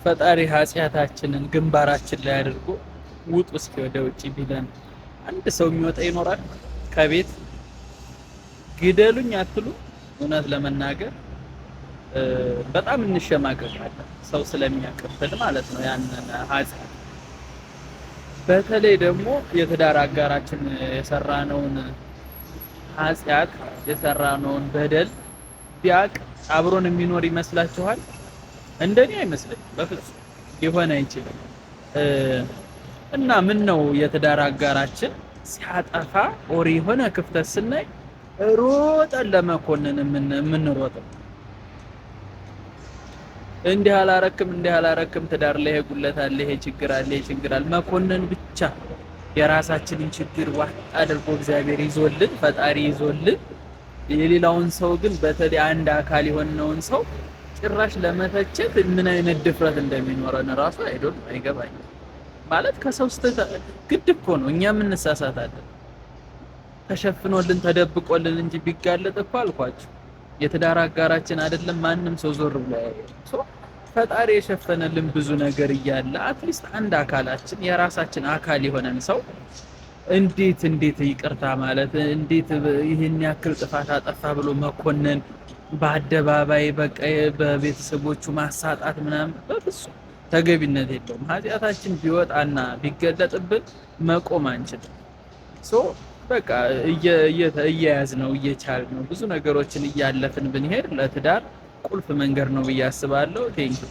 ፈጣሪ ኃጢአታችንን ግንባራችን ላይ አድርጎ ውጡ እስኪ ወደ ውጪ ቢለን አንድ ሰው የሚወጣ ይኖራል ከቤት? ግደሉኝ አትሉ? እውነት ለመናገር በጣም እንሸማቀቃለን፣ ሰው ስለሚያቀብል ማለት ነው ያንን ኃጢአት። በተለይ ደግሞ የትዳር አጋራችን የሰራነውን ኃጢአት የሰራነውን በደል ቢያቅ አብሮን የሚኖር ይመስላችኋል? እንደኔ አይመስለኝም፣ በፍጹም ሊሆን አይችልም። እና ምን ነው የትዳር አጋራችን ሲያጠፋ ኦር የሆነ ክፍተት ስናይ ሮጠን ለመኮንን የምንሮጠው? እንዲህ አላረክም ትዳር ላይ ይሄ ጉለት አለ፣ ይሄ ችግር አለ፣ ይሄ ችግር አለ መኮንን ብቻ። የራሳችንን ችግር ዋጥ አድርጎ እግዚአብሔር ይዞልን ፈጣሪ ይዞልን፣ የሌላውን ሰው ግን በተለይ አንድ አካል የሆነውን ሰው ጭራሽ ለመተቸት ምን አይነት ድፍረት እንደሚኖረን ራሱ አይገባኝም። ማለት ከሰው ስተት ግድ እኮ ነው፣ እኛም እንሳሳታለን። ተሸፍኖልን ተደብቆልን እንጂ ቢጋለጥ እኮ አልኳችሁ የትዳር አጋራችን አይደለም ማንም ሰው ዞር ብሎ ያየው። ፈጣሪ የሸፈነልን ብዙ ነገር እያለ አትሊስት አንድ አካላችን የራሳችን አካል የሆነን ሰው እንዴት ይቅርታ ማለት እንዴት ይህን ያክል ጥፋት አጠፋ ብሎ መኮነን፣ በአደባባይ በቃ በቤተሰቦቹ ማሳጣት ምናምን በፍጹም ተገቢነት የለውም። ኃጢአታችን ቢወጣና ቢገለጥብን መቆም አንችልም። በቃ እየያዝነው እየቻልነው ብዙ ነገሮችን እያለፍን ብንሄድ ለትዳር ቁልፍ መንገድ ነው ብዬ አስባለሁ። ቴንኪው